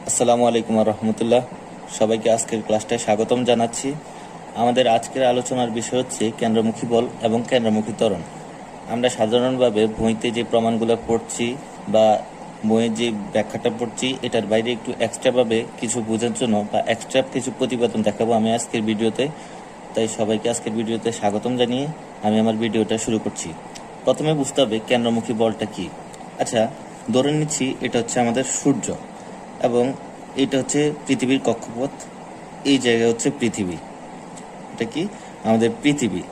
আসসালামু আলাইকুম রহমতুল্লাহ। সবাইকে আজকের ক্লাসটায় স্বাগতম জানাচ্ছি। আমাদের আজকের আলোচনার বিষয় হচ্ছে কেন্দ্রমুখী বল এবং কেন্দ্রমুখী ত্বরণ। আমরা সাধারণভাবে বইতে যে প্রমাণগুলো পড়ছি বা বইয়ের যে ব্যাখ্যাটা পড়ছি, এটার বাইরে একটু এক্সট্রাভাবে কিছু বোঝার জন্য বা এক্সট্রা কিছু প্রতিবেদন দেখাবো আমি আজকের ভিডিওতে। তাই সবাইকে আজকের ভিডিওতে স্বাগতম জানিয়ে আমি আমার ভিডিওটা শুরু করছি। প্রথমে বুঝতে হবে কেন্দ্রমুখী বলটা কি। আচ্ছা, ধরে নিচ্ছি এটা হচ্ছে আমাদের সূর্য এবং এটা হচ্ছে পৃথিবীর কক্ষপথ। এই জায়গা হচ্ছে পৃথিবী, এটা কি আমাদের পৃথিবী।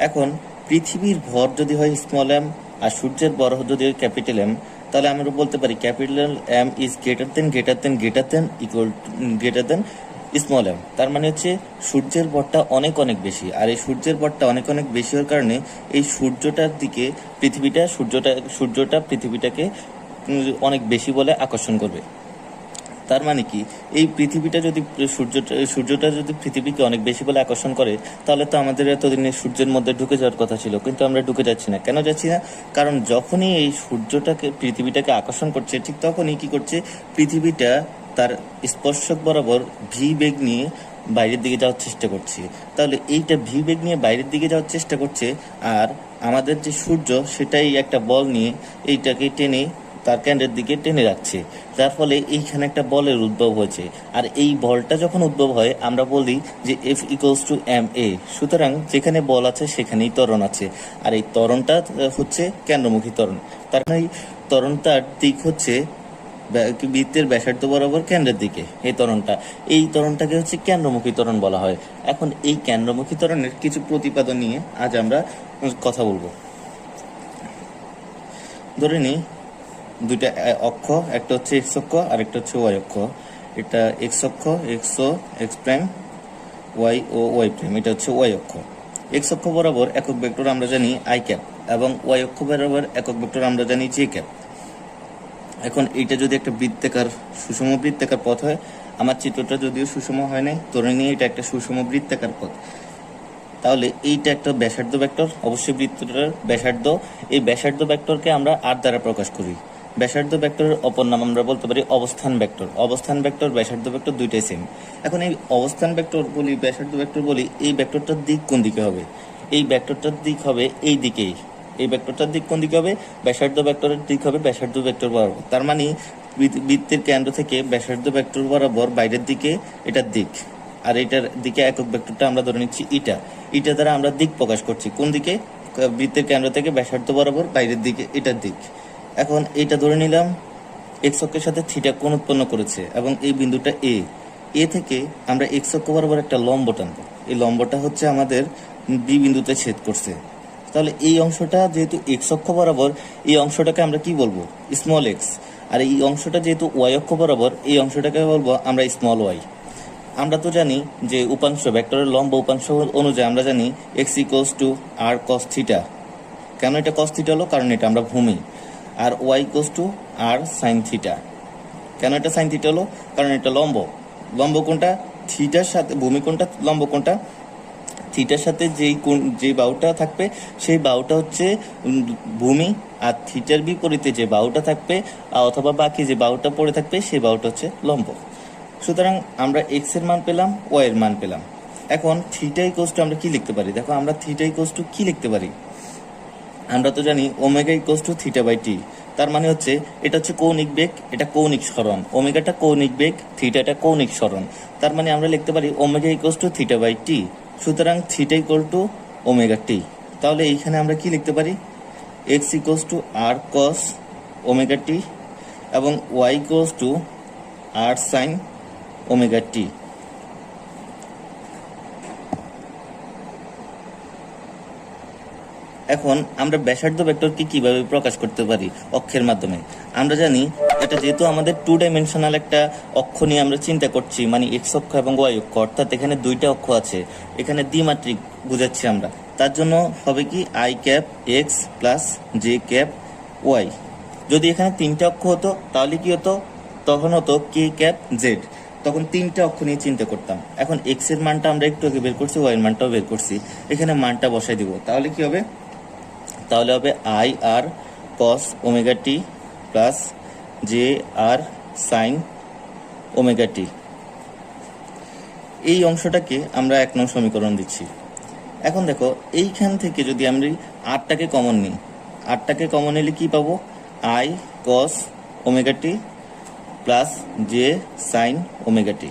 এখন পৃথিবীর ভর যদি হয় স্মল এম আর সূর্যের ভর যদি হয় ক্যাপিটাল এম, তাহলে আমরা বলতে পারি capital M is greater than small M. তার মানে হচ্ছে সূর্যের ভরটা অনেক অনেক বেশি, আর এই সূর্যের ভরটা অনেক অনেক বেশি হওয়ার কারণে এই সূর্যটার দিকে সূর্যটা পৃথিবীটাকে অনেক বেশি বলে আকর্ষণ করবে। তার মানে কি, এই পৃথিবীটা যদি সূর্যটা যদি পৃথিবীকে অনেক বেশি বলে আকর্ষণ করে, তাহলে তো আমাদের এতদিনে সূর্যের মধ্যে ঢুকে যাওয়ার কথা ছিল, কিন্তু আমরা ঢুকে যাচ্ছি না। কেন যাচ্ছি না? কারণ যখনই এই সূর্যটাকে পৃথিবীটাকে আকর্ষণ করছে, ঠিক তখনই কি করছে, পৃথিবীটা তার স্পর্শক বরাবর ভি বেগ নিয়ে বাইরের দিকে যাওয়ার চেষ্টা করছে। তাহলে এইটা ভি বেগ নিয়ে বাইরের দিকে যাওয়ার চেষ্টা করছে, আর আমাদের যে সূর্য সেটাই একটা বল নিয়ে এইটাকে টেনে তার কেন্দ্রের দিকে টেনে রাখছে, যার ফলে এইখানে একটা বলের উদ্ভব হয়েছে। আর এই বলটা যখন উদ্ভব হয়, আমরা বলি যে F equals to M A. সুতরাং যেখানে বল আছে সেখানেই ত্বরণ আছে, আর এই ত্বরণটা হচ্ছে কেন্দ্রমুখী ত্বরণ। তার মানে এই ত্বরণটার দিক হচ্ছে বৃত্তের ব্যাসার্ধ বরাবর কেন্দ্রের দিকে। এই ত্বরণটাকে হচ্ছে কেন্দ্রমুখী ত্বরণ বলা হয়। এখন এই কেন্দ্রমুখী ত্বরণের কিছু প্রতিপাদন নিয়ে আজ আমরা কথা বলবো। ধরে নিই দুইটা অক্ষ, একটা হচ্ছে এক্স অক্ষ আর একটা হচ্ছে ওয়াই অক্ষ। এটা এক্স অক্ষ, এক্স প্রাইম, ওয়াই ও ওয়াই প্রাইম, এটা হচ্ছে ওয়াই অক্ষ। এক্স অক্ষ বরাবর একক ভেক্টর আমরা জানি আই ক্যাপ, এবং ওয়াই অক্ষ বরাবর একক ভেক্টর আমরা জানি জে ক্যাপ। এখন এইটা যদি একটা বৃত্তাকার সুষম বৃত্তাকার পথ হয়, আমার চিত্রটা যদিও সুষম হয় নাই, ধরে নিয়ে এটা একটা সুষম বৃত্তাকার পথ, তাহলে এইটা একটা ব্যাসার্ধ ভেক্টর, অবশ্যই বৃত্তটার ব্যাসার্ধ। এই ব্যাসার্ধ ভেক্টরকে আমরা আর দ্বারা প্রকাশ করি। ব্যাসার্ধ ভেক্টরের অপর নাম আমরা বলতে পারি অবস্থান ভেক্টর। অবস্থান ভেক্টর, ব্যাসার্ধ ভেক্টর দুইটাই সেম। এখন এই অবস্থান ভেক্টর বলি, ব্যাসার্ধ ভেক্টর বলি, এই ভেক্টরটার দিক কোন দিকে হবে? এই ভেক্টরটার দিক হবে এই দিকেই। এই ভেক্টরটার দিক কোন দিকে হবে? ব্যাসার্ধ ভেক্টরের দিক হবে ব্যাসার্ধ ভেক্টর বরাবর। তার মানে বৃত্তের কেন্দ্র থেকে ব্যাসার্ধ ভেক্টর বরাবর বাইরের দিকে এটার দিক, আর এটার দিকে একক ভেক্টরটা আমরা ধরে নিচ্ছি ইটা দ্বারা আমরা দিক প্রকাশ করছি। কোন দিকে? বৃত্তের কেন্দ্র থেকে ব্যাসার্ধ বরাবর বাইরের দিকে, এটার দিক। এখন এটা ধরে নিলাম এক্স অক্ষের সাথে থিটা কোণ উৎপন্ন করেছে, এবং এই বিন্দুটা এ থেকে আমরা এক্স অক্ষ বরাবর একটা লম্ব টানবো। এই লম্বটা হচ্ছে আমাদের বি বিন্দুতে ছেদ করছে। তাহলে এই অংশটা যেহেতু এক্স অক্ষ বরাবর, এই অংশটাকে আমরা কি বলবো? Small x. আর এই অংশটা যেহেতু ওয়াই অক্ষ বরাবর, এই অংশটাকে বলবো আমরা স্মল ওয়াই। আমরা তো জানি যে উপাংশ, ভেক্টরের লম্ব উপাংশ অনুযায়ী আমরা জানি X equals to R cos theta. কেন এটা কস থিটা হলো? কারণ এটা আমরা ভূমি। আর Y equals to R sine theta. কেন এটা সাইন থিটা হলো? কারণ এটা লম্ব। লম্ব কোনটা? থিটার সাথে। ভূমি কোনটা? লম্ব কোনটা? থিটার সাথে যে বাহুটা থাকবে সেই বাহুটা হচ্ছে ভূমি, আর থিটার বিপরীতে যে বাহুটা থাকবে অথবা বাকি যে বাহুটা পড়ে থাকবে সেই বাহুটা হচ্ছে লম্ব। সুতরাং আমরা এক্স এর মান পেলাম, ওয়াই এর মান পেলাম। এখন থিটা ইকুয়ালস টু আমরা কি লিখতে পারি? দেখো, আমরা থিটা ইকুয়ালস টু কি লিখতে পারি? আমরা তো জানি omega equals to theta by T. তার মানে হচ্ছে এটা হচ্ছে কৌণিক বেগ, এটা কৌণিক সরণ। ওমেগাটা কৌণিক বেগ, থিটাটা কৌণিক সরণ। তার মানে আমরা লিখতে পারি omega equals to theta by T. সুতরাং theta equal to omega T. তাহলে এইখানে আমরা কি লিখতে পারি? X equals to R cos omega T এবং Y equals to R sine omega T. এখন আমরা ব্যাসার্ধ ভেক্টরকে কিভাবে প্রকাশ করতে পারি? অক্ষের মাধ্যমে। আমরা জানি এটা যেহেতু আমাদের 2 ডাইমেনশনাল একটা অক্ষ নিয়ে আমরা চিন্তা করছি, মানে এক্স অক্ষ এবং ওয়াই অক্ষ, অর্থাৎ এখানে দুইটা অক্ষ আছে, এখানে দ্বিমাত্রিক বুঝাচ্ছি আমরা। তার জন্য হবে কি I cap X plus J cap Y. যদি এখানে 3টা অক্ষ হতো তাহলে কি হতো? তখন হতো কে ক্যাপ জেড। তখন 3টা অক্ষ নিয়ে চিন্তা করতাম। এখন এক্স এর মানটা আমরা একটু আগে বের করছি, ওয়াই এর মানটাও বের করছি, এখানে মানটা বসাই দিব। তাহলে কি হবে? তাহলে হবে I R cos omega T plus J R sine omega T. এই অংশটাকে আমরা 1 নং সমীকরণ দিচ্ছি। এখন দেখো এইখান থেকে যদি আমরা আরটাকে কমন নিই, আরটাকে কমন নিলে কি পাবো? I cos omega T plus J sine omega T.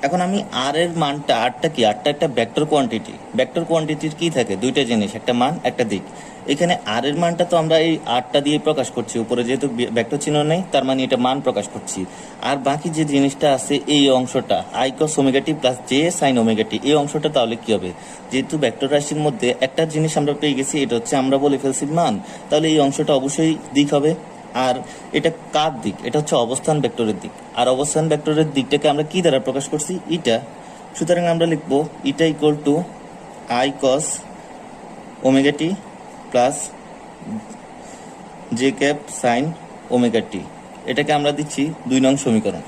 এখন আমি আর এর মানটা, আরটা কি? আরটা একটা ভেক্টর কোয়ান্টিটি। ভেক্টর কোয়ান্টিটির কি থাকে? দুইটা জিনিস, একটা মান একটা দিক। এখানে আর এর মানটা তো আমরা এই আরটা দিয়ে প্রকাশ করছি, উপরে যেহেতু ভেক্টর চিহ্ন নেই তার মানে এটা মান প্রকাশ করছি। আর বাকি যে জিনিসটা আছে এই অংশটা I cos omega T plus J sine omega T, এই অংশটা তাহলে কি হবে? যেহেতু ভেক্টর রাশির মধ্যে একটা জিনিস আমরা পেয়ে গেছি, এটা হচ্ছে আমরা বলে ফেলছি মান, তাহলে এই অংশটা অবশ্যই দিক হবে। আর এটা কার দিক? এটা হচ্ছে অবস্থান ভেক্টরের দিক। আর অবস্থান ভেক্টরের দিকটাকে আমরা কি দ্বারা প্রকাশ করছি? ইটা। সুতরাং আমরা লিখবো eta equal to I cos omega T plus J cap sine omega T. এটাকে আমরা দিচ্ছি 2 নং সমীকরণ।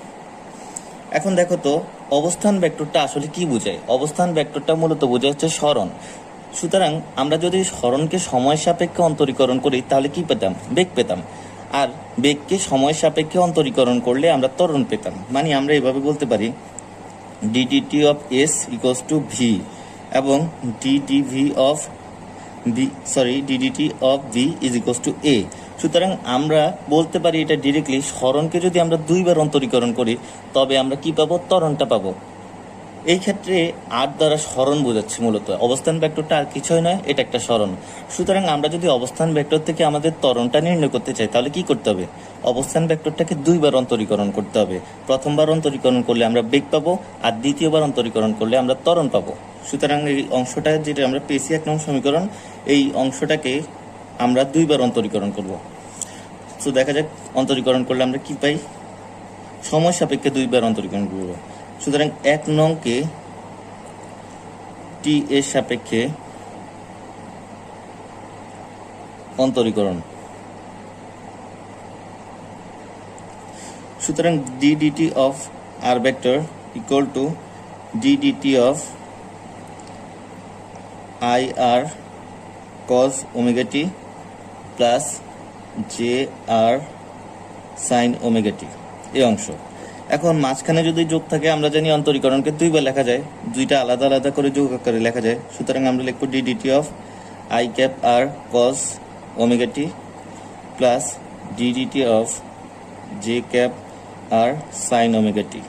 এখন দেখো তো অবস্থান ভেক্টরটা আসলে কি বোঝায়? অবস্থান ভেক্টরটা মূলত বোঝায় হচ্ছে সরণ। সুতরাং আমরা যদি সরণকে সময় সাপেক্ষে অন্তরীকরণ করি তাহলে কি পেতাম? বেগ পেতাম। আর বেগকে সময় সাপেক্ষে অন্তরীকরণ করলে আমরা ত্বরণ পেতাম। মানে আমরা এভাবে বলতে পারি D D T of S equals to V এবং D D T of V is equals to A. সুতরাং আমরা বলতে পারি এটা ডিরেক্টলি সরণকে যদি আমরা 2 বার অন্তরীকরণ করি তবে আমরা কি পাবো? ত্বরণটা পাবো। এই ক্ষেত্রে আর দ্বারা সরণ বোঝাচ্ছে মূলত। অবস্থান ভেক্টরটা আর কিছুই নয়, এটা একটা সরণ। সুতরাং আমরা যদি অবস্থান ভেক্টর থেকে আমাদের ত্বরণটা নির্ণয় করতে চাই তাহলে কি করতে হবে? অবস্থান ভেক্টরটাকে 2 বার অন্তরীকরণ করতে হবে। প্রথমবার অন্তরীকরণ করলে আমরা বেগ পাবো, আর দ্বিতীয়বার অন্তরীকরণ করলে আমরা ত্বরণ পাবো। সুতরাং এই অংশটা যেটা আমরা পেয়েছি 1 নং সমীকরণ, এই অংশটাকে আমরা 2 বার অন্তরীকরণ করব। তো দেখা যাক অন্তরীকরণ করলে আমরা কি পাই। সময় সাপেক্ষে 2 বার অন্তরীকরণ করব। সুতরাং 1 নংকে টি এর সাপেক্ষে অন্তরীকরণ। সুতরাং D D T of R vector equal to D D T of I R cos omega T plus J R sine omega T, এই অংশ। এখন মাঝখানে যদি যোগ থাকে আমরা জানি অন্তরীকরণকে 2 বার লেখা যায়, দুইটা আলাদা আলাদা করে যোগ করে লেখা যায়। সুতরাং আমরা লিখব D D T of I cap R cos omega T plus D D T of J cap R sine omega T.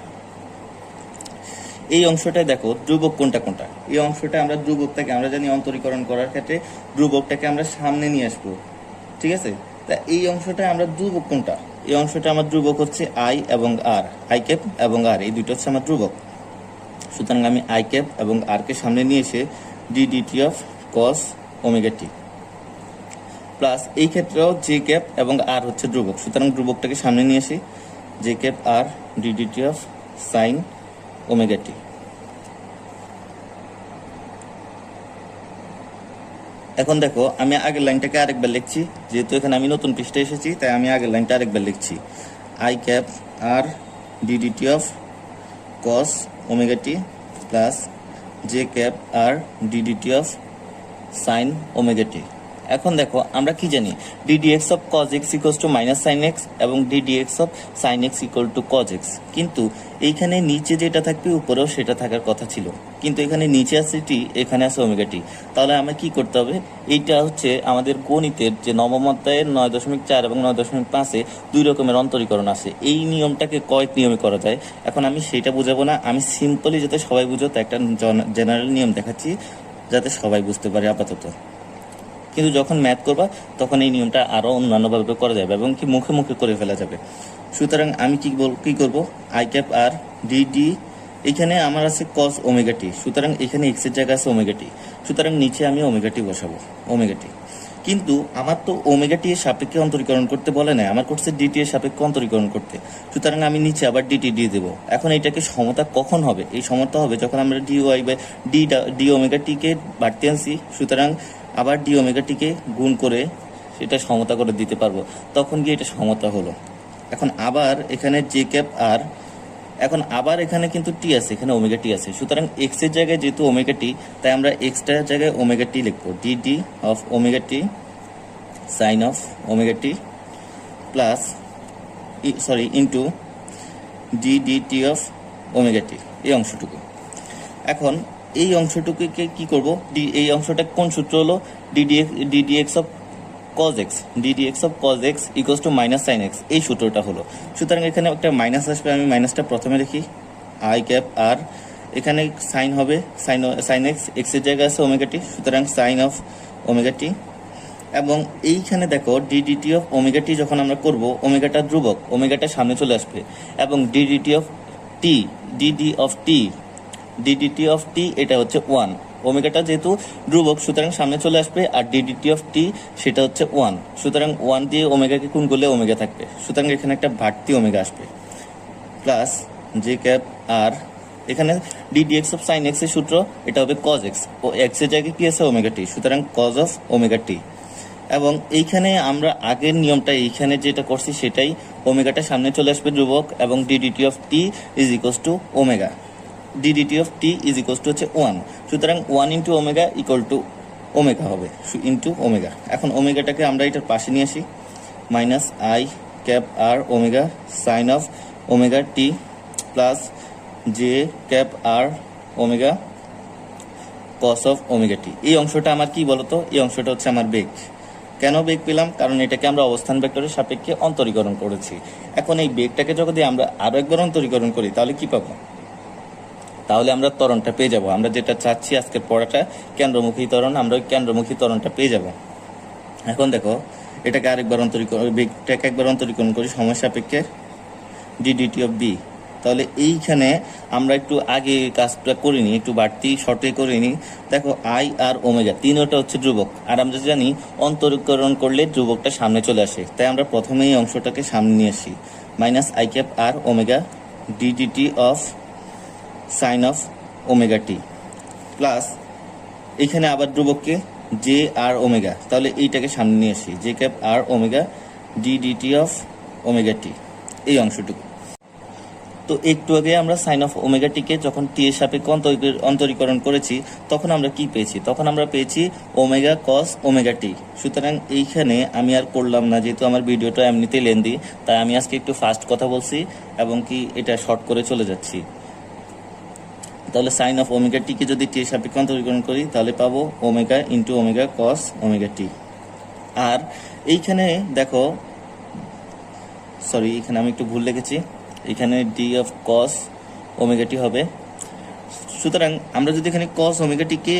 এই অংশটায় দেখো ধ্রুবক কোনটা কোনটা। এই অংশটা আমরা ধ্রুবকটাকে আমরা জানি অন্তরীকরণ করার ক্ষেত্রে ধ্রুবকটাকে আমরা সামনে নিয়ে আসবো, ঠিক আছে? তা এই অংশটা আমরা ধ্রুবক কোনটা? এই অংশটা আমার ধ্রুবক হচ্ছে আই এবং আর, আই ক্যাপ এবং আর, এই দুটো হচ্ছে আমার ধ্রুবক। সুতরাং আমি আই ক্যাপ এবং আর কে সামনে নিয়ে এসে DDT of cos omega T plus এই ক্ষেত্রেও জে ক্যাপ এবং আর হচ্ছে ধ্রুবক। সুতরাং ধ্রুবকটাকে সামনে নিয়ে আসি, J cap R D D T of sine omega T. এখন দেখো আমি আগের লাইনটাকে আরেকবার লিখছি, যেহেতু এখানে আমি নতুন পৃষ্ঠায় এসেছি তাই আমি আগের লাইনটা আরেকবার লিখছি। I cap R D D T of cos omega T plus J cap R D D T of sine omega T. এখন দেখো আমরা কি জানি? D D X of cos X equals to minus sine X এবং D D X of sine X equal to cos X. কিন্তু এইখানে নিচে যেটা থাকবে উপরেও সেটা থাকার কথা ছিল, কিন্তু এখানে নিচে আছে টি, এখানে আছে ওমেগা টি। তাহলে আমরা কি করতে হবে? এইটা হচ্ছে আমাদের গণিতের যে নবম অধ্যায়ের 9.4 এবং 9.5-এ 2 রকমের অন্তরীকরণ আছে। এই নিয়মটাকে কয়েক নিয়মে করা যায়। এখন আমি সেটা বুঝাবো না, আমি সিম্পলি যাতে সবাই বুঝো তো একটা জেনারেল নিয়ম দেখাচ্ছি যাতে সবাই বুঝতে পারে আপাতত। কিন্তু যখন ম্যাথ করবা তখন এই নিয়মটা আরো অন্যান্যভাবে করা যাবে এবং কি মুখে মুখে করে ফেলা যাবে। সুতরাং আমি কি করব? আই ক্যাপ আর ডিডি, এখানে আমার আছে কস ওমেগা টি, সুতরাং এখানে এক্স এর জায়গায় আছে ওমেগা টি, সুতরাং নিচে আমি ওমেগা টি বসাবো, ওমেগা টি। কিন্তু আমার তো ওমেগা টি এর সাপেক্ষে অন্তরীকরণ করতে বলে না, আমার করছে ডিটি এর সাপেক্ষে অন্তরীকরণ করতে। সুতরাং আমি নিচে আবার ডিটি দিয়ে দেবো। এখন এটাকে সমতা কখন হবে? এই সমতা হবে যখন আমরা D Y by D omega T কে বাড়তে আনছি, সুতরাং আবার ডি ওমেগা টিকে গুণ করে সেটা সমতা করে দিতে পারবো, তখন গিয়ে এটা সমতা হলো। এখন আবার এখানে জে ক্যাপ আর, এখন আবার এখানে কিন্তু টি আছে, এখানে ওমেগা টি আছে, সুতরাং এক্স এর জায়গায় যেহেতু ওমেগা টি তাই আমরা এক্সটার জায়গায় ওমেগা টি লিখবো, D D of omega T sine of omega T plus into D D T of omega T, এই অংশটুকু। এখন এই অংশটুকুকে কি করব, এই অংশটা কোন সূত্র হলো, D x of cos x, ddx of cos x equals to minus sin x, এই সূত্রটা হলো। সুতরাং এখানে একটা মাইনাস আসবে, আমি মাইনাসটা প্রথমে লিখি, আই ক্যাপ আর, এখানে সাইন হবে, সাইন এক্স, এক্স এর জায়গায় আছে ওমেগা টি, সুতরাং সাইন অফ ওমেগা টি। এবং এইখানে দেখো ডিডিটি অফ ওমেগা টি যখন আমরা করব, ওমেগাটা ধ্রুবক, ওমেগাটা সামনে চলে আসবে, এবং D D T of T, D D T of T এটা হচ্ছে 1, ওমেগাটা যেহেতু ধ্রুবক সুতরাং সামনে চলে আসবে, আর ডিডিটি অফ টি সেটা হচ্ছে 1, সুতরাং 1 দিয়ে ওমেগাকে গুণ করলে ওমেগা থাকবে, সুতরাং এখানে একটা বাড়তি ওমেগা আসবে, প্লাস জে ক্যাপ আর, এখানে ডিডিএক্স অফ সাইন এক্স এর সূত্র, এটা হবে কজ এক্স, ও এক্স এর জায়গায় কি আছে ওমেগা টি, সুতরাং কজ অফ ওমেগা টি। এবং এইখানে আমরা আগের নিয়মটা এইখানে যেটা করছি সেটাই, ওমেগাটা সামনে চলে আসবে ধ্রুবক, এবং D D T of T is equals to omega, DDT of T is equals to হচ্ছে 1, সুতরাং 1 into omega equal to omega হবে, ইন্টু ওমেগা। এখন ওমেগাটাকে আমরা এটার পাশে নিয়ে আসি, minus I cap R omega sine of omega T plus J cap R omega cos of omega T. এই অংশটা আমার কি বলতো, এই অংশটা হচ্ছে আমার বেগ। কেন বেগ পেলাম, কারণ এটাকে আমরা অবস্থান ভেক্টরের সাপেক্ষে অন্তরীকরণ করেছি। এখন এই বেগটাকে যদি আমরা আরো একবার অন্তরীকরণ করি তাহলে কি পাবো, তাহলে আমরা ত্বরণটা পেয়ে যাব, আমরা যেটা চাচ্ছি আজকের পড়াটা কেন্দ্রমুখী ত্বরণ, আমরা ওই কেন্দ্রমুখী ত্বরণটা পেয়ে যাব। এখন দেখো এটাকে আরেকবার অন্তরীকরণ, বেগটাকে একবার অন্তরীকরণ করি সময় সাপেক্ষে, ডিডিটি অফ বি। তাহলে এইখানে আমরা একটু আগে কাজটা করিনি, একটু বাড়তি শর্টে করিনি। দেখো আই আর ওমেগা তিনটা হচ্ছে ধ্রুবক, আর আমরা জানি অন্তরীকরণ করলে ধ্রুবকটা সামনে চলে আসে, তাই আমরা প্রথমে এই অংশটাকে সামনে নিয়ে আসি, minus I cap R omega DDT of sine of omega T plus, এখানে আবার ধ্রুবককে জে আর ওমেগা, তাহলে এইটাকে সামনে নিয়ে আসি, J cap R omega DDT of omega T, এই অংশটুকু। তো একটু আগে আমরা সাইন অফ ওমেগা টিকে যখন টি এর সাপেক্ষে অন্তরীকরণ করেছি তখন আমরা কি পেয়েছি, তখন আমরা পেয়েছি ওমেগা কস ওমেগা টি। সুতরাং এইখানে আমি আর করলাম না, যেহেতু আমার ভিডিওটা এমনিতেই লেন্দি, তাই আমি আজকে একটু ফাস্ট কথা বলছি এবং কি এটা শর্ট করে চলে যাচ্ছি। তাহলে সাইন অফ ওমেগা টিকে যদি টি এর সাপেক্ষে অন্তরীকরণ করি তাহলে পাবো omega into omega cos omega T. আর এইখানে দেখো, সরি এখানে আমি একটু ভুল লিখেছি, এখানে D of cos omega T হবে। সুতরাং আমরা যদি এখানে কস ওমেগা টিকে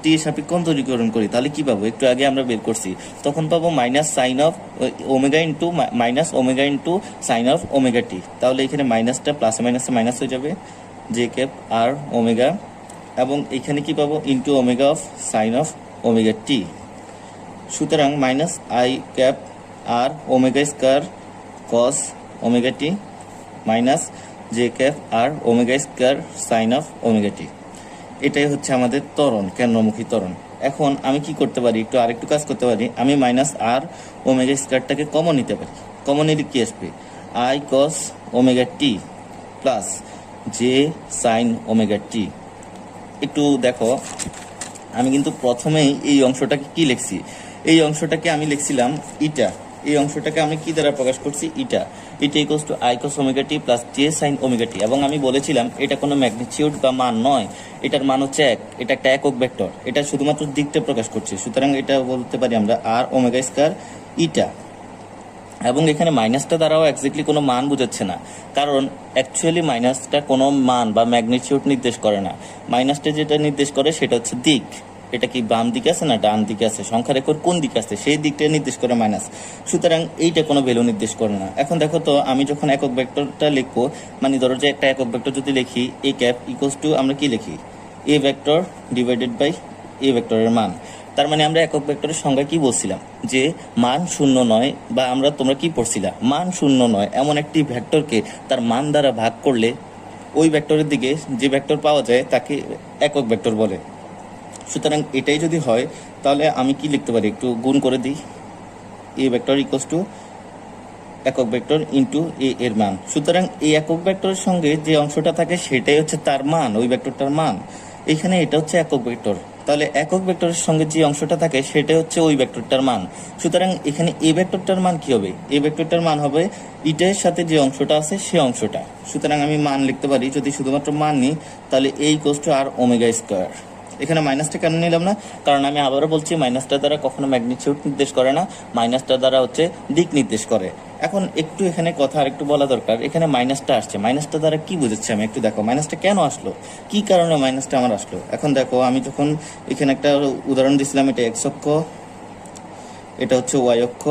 টি এর সাপেক্ষে অন্তরীকরণ করি তাহলে কি পাবো, একটু আগে আমরা বের করছি, তখন পাবো minus sine of omega into minus omega into sine of omega T. তাহলে এখানে মাইনাসটা প্লাসে মাইনাসে মাইনাস হয়ে যাবে, জে ক্যাপ আর ওমেগা, এবং এখানে কি পাবো into omega of sine of omega T. সুতরাং minus I cap R omega square cos omega T minus J cap R omega square sine of omega T. এটাই হচ্ছে আমাদের ত্বরণ, কেন্দ্রমুখী ত্বরণ। এখন আমি কি করতে পারি, একটু আরেকটু কাজ করতে পারি, আমি মাইনাস আর ওমেগা স্কয়ারটাকে কমন নিতে পারি, কমন নিলে কি আসবে, I cos omega T plus J sine omega T. একটু দেখো আমি কিন্তু প্রথমেই এই অংশটাকে কি লিখছি, এই অংশটাকে আমি লিখছিলাম ইটা, এই অংশটাকে আমি কি দ্বারা প্রকাশ করছি, eta equals to I cos omega T plus J sine omega T. এবং আমি বলেছিলাম এটা কোনো ম্যাগনিটিউড বা মান নয়, এটার মান হচ্ছে এক, এটা একটা একক ভেক্টর, এটা শুধুমাত্র দিকটা প্রকাশ করছে। সুতরাং এটা বলতে পারি আমরা আর ওমেগা স্কয়ার ইটা। এবং এখানে মাইনাসটা দ্বারাও এক্স্যাক্টলি কোনো মান বোঝাচ্ছে না, কারণ অ্যাকচুয়ালি মাইনাসটা কোনো মান বা ম্যাগনিটিউড নির্দেশ করে না, মাইনাসটা যেটা নির্দেশ করে সেটা হচ্ছে দিক, এটা কি বাম দিকে আছে না ডান দিকে আছে, সংখ্যারেখার কোন দিকে আছে সেই দিকটা নির্দেশ করে মাইনাস। সুতরাং এইটা কোনো ভ্যালু নির্দেশ করে না। এখন দেখো তো আমি যখন একক ভেক্টরটা লিখবো, মানে ধরো যে একটা একক ভেক্টর যদি লিখি, এ ক্যাপ ইকুয়ালস টু আমরা কি লিখি, এ ভেক্টর ডিভাইডেড বাই এ ভেক্টরের মান। তার মানে আমরা একক ভেক্টরের সংজ্ঞা কি বলছিলাম, যে মান শূন্য নয়, বা তোমরা কি পড়ছিলা, মান শূন্য নয় এমন একটি ভেক্টরকে তার মান দ্বারা ভাগ করলে ওই ভেক্টরের দিকে যে ভেক্টর পাওয়া যায় তাকে একক ভেক্টর বলে। সুতরাং এটাই যদি হয় তাহলে আমি কি লিখতে পারি, একটু গুণ করে দিই, এ ভেক্টর ইকুয়ালস টু একক ভেক্টর ইন্টু এ এর মান। সুতরাং এই একক ভেক্টরের সঙ্গে যে অংশটা থাকে সেটাই হচ্ছে তার মান, ওই ভেক্টরটার মান। এখানে এটা হচ্ছে একক ভেক্টর, তাহলে একক ভেক্টরের সঙ্গে যে অংশটা থাকে সেটা হচ্ছে ওই ভেক্টরটার মান। সুতরাং এখানে এ ভেক্টরটার মান কি হবে? এ ভেক্টরটার মান হবে ইটার সাথে যে অংশটা আছে সে অংশটা। সুতরাং আমি মান লিখতে পারি, যদি শুধুমাত্র মান নিই তাহলে এই equals to R omega square. এখানে মাইনাসটা কেন নিলাম না? কারণ আমি আবারও বলছি মাইনাসটা দ্বারা কখনো ম্যাগনিটিউড নির্দেশ করে না, মাইনাসটা দ্বারা হচ্ছে দিক নির্দেশ করে। এখন একটু এখানে কথা আর একটু বলা দরকার, এখানে মাইনাসটা আসছে, মাইনাসটা দ্বারা কি বুঝাচ্ছে আমি একটু দেখো। মাইনাসটা কেন আসলো, কি কারণে মাইনাসটা আমার আসলো? এখন দেখো, আমি যখন এখানে একটা উদাহরণ দিছিলাম, এটা এক্স অক্ষ, এটা হচ্ছে ওয়াই অক্ষ,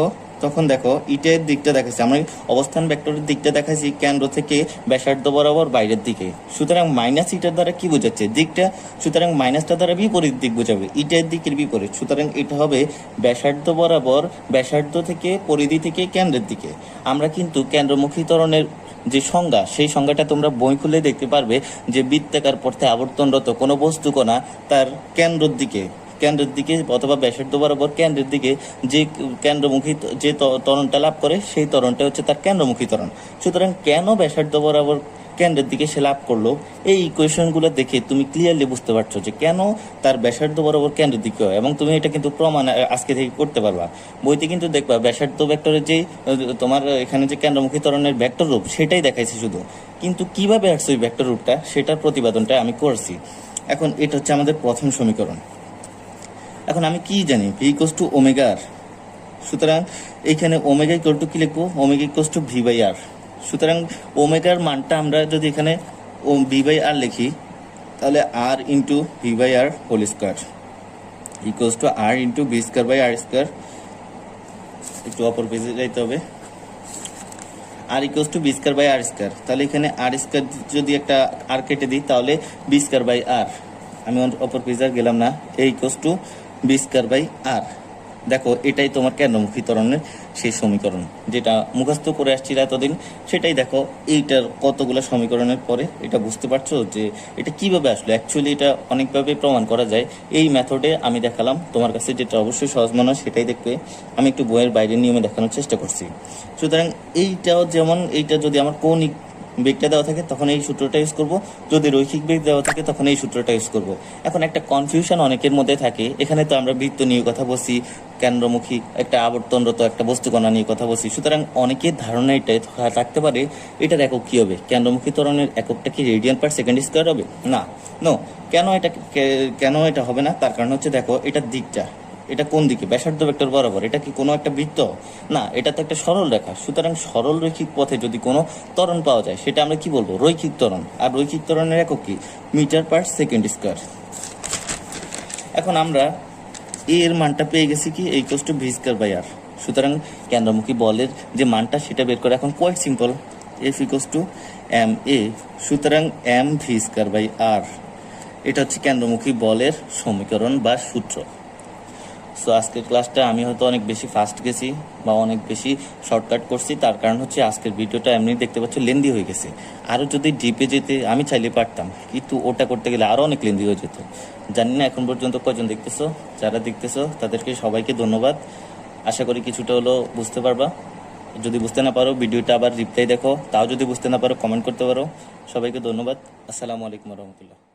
তখন দেখো ইটের দিকটা দেখাচ্ছি, আমরা অবস্থান ভেক্টরের দিকটা দেখাচ্ছি কেন্দ্র থেকে ব্যাসার্ধ বরাবর বাইরের দিকে। সুতরাং মাইনাস ইটার দ্বারা কি বোঝাচ্ছে? দিকটা। সুতরাং মাইনাসটা দ্বারা বিপরীত দিক বোঝাবে, ইটের দিকের বিপরীত। সুতরাং এটা হবে ব্যাসার্ধ বরাবর, ব্যাসার্ধ থেকে পরিধি থেকে কেন্দ্রের দিকে। আমরা কিন্তু কেন্দ্রমুখী ত্বরণের যে সংজ্ঞা, সেই সংজ্ঞাটা তোমরা বই খুলে দেখতে পারবে যে বৃত্তাকার পথে আবর্তনরত কোনো বস্তুকণা তার কেন্দ্রের দিকে অথবা ব্যাসার্ধ বরাবর কেন্দ্রের দিকে যে কেন্দ্রমুখী যে ত্বরণটা লাভ করে সেই ত্বরণটা হচ্ছে তার কেন্দ্রমুখী ত্বরণ। সুতরাং কেন ব্যাসার্ধ বরাবর কেন্দ্রের দিকে সে লাভ করলো, এই ইকুয়েশনগুলো দেখে তুমি ক্লিয়ারলি বুঝতে পারছো যে কেন তার ব্যাসার্ধ বরাবর কেন্দ্রের দিকে হয়, এবং তুমি এটা কিন্তু প্রমাণ আজকে থেকে করতে পারবা। বইতে কিন্তু দেখবা ব্যাসার্ধ ভেক্টরের যে তোমার এখানে যে কেন্দ্রমুখী ত্বরণের ভেক্টর রূপ সেটাই দেখাইছে শুধু, কিন্তু কিভাবে আসছে ওই ভেক্টর রূপটা সেটার প্রতিপাদনটা আমি করছি। এখন এটা হচ্ছে আমাদের প্রথম সমীকরণ। এখন আমি কি জানি, V equals to omega R. সুতরাং এইখানে ওমেগা ইকুয়াল টু কি লিখবো? Omega equals to V by R. সুতরাং ওমেগার মানটা আমরা যদি এখানে ভি বাই আর লিখি, তাহলে R into V by R whole square equals to R into V square by R square. একটু অপর পেজে যাইতে হবে। R equals to B square by R square. তাহলে এখানে আর স্কোয়ার যদি একটা আর কেটে দিই তাহলে বি স্কোয়ার বাই আর। আমি অপর পেজে আর গেলাম না। A equals to B square by R. দেখো, এটাই তোমার কেন্দ্রমুখী ত্বরণের সেই সমীকরণ যেটা মুখস্থ করে আসছিল এতদিন। সেটাই দেখো, এইটার কতগুলো সমীকরণের পরে এটা বুঝতে পারছো যে এটা কিভাবে আসলো। অ্যাকচুয়ালি এটা অনেকভাবে প্রমাণ করা যায়। এই মেথডে আমি দেখালাম, তোমার কাছে যেটা অবশ্যই সহজ মনে হয় সেটাই দেখবে। আমি একটু বইয়ের বাইরের নিয়মে দেখানোর চেষ্টা করছি। সুতরাং এইটাও যেমন, এইটা যদি আমার কৌণিক বেগটা দেওয়া থাকে তখন এই সূত্রটা ইউজ করব, যদি রৈখিক বেগ দেওয়া থাকে তখন এই সূত্রটা ইউজ করব। এখন একটা কনফিউশন অনেকের মধ্যে থাকে, এখানে তো আমরা বৃত্ত নিয়ে কথা বলছি, কেন্দ্রমুখী একটা আবর্তনরত একটা বস্তুকণা নিয়ে কথা বলছি। সুতরাং অনেকের ধারণা এটাই থাকতে পারে, এটার একক কি হবে? কেন্দ্রমুখী ত্বরণের এককটা কি রেডিয়ান পার সেকেন্ড স্কয়ার হবে? না, নো। কেন এটা হবে না? তার কারণ হচ্ছে দেখো, এটার দিকটা, এটা কোন দিকে? ব্যাসার্ধ ভেক্টর বরাবর। এটা কি কোনো একটা বৃত্ত? না, এটা তো একটা সরল রেখা। সুতরাং সরল রৈখিক পথে যদি কোনো ত্বরণ পাওয়া যায় সেটা আমরা কি বলবো? রৈখিক ত্বরণ। আর রৈখিক ত্বরণের একক কি? Meter per second square. এখন আমরা এর মানটা পেয়ে গেছি কি? এই equals to V square by R. সুতরাং কেন্দ্রমুখী বলের যে মানটা সেটা বের করে এখন quite simple, F equals to M A. সুতরাং M V square by R, এটা হচ্ছে কেন্দ্রমুখী বলের সমীকরণ বা সূত্র। সো আজকের ক্লাসটা আমি হয়তো অনেক বেশি ফাস্ট গেছি বা অনেক বেশি শর্টকাট করছি, তার কারণ হচ্ছে আজকের ভিডিওটা এমনি দেখতে পাচ্ছ লেন্দি হয়ে গেছে। আরও যদি ডিপে যেতে আমি চাইলে পারতাম, কিন্তু ওটা করতে গেলে আরও অনেক লেন্দি হয়ে যেত। জানি না এখন পর্যন্ত কয়জন দেখতেছো, যারা দেখতেছো তাদেরকে সবাইকে ধন্যবাদ। আশা করি কিছুটা হলো বুঝতে পারবা। যদি বুঝতে না পারো ভিডিওটা আবার রিপ্লাই দেখো, তাও যদি বুঝতে না পারো কমেন্ট করতে পারো। সবাইকে ধন্যবাদ। আসসালামু আলাইকুম রহমতুল্লাহ।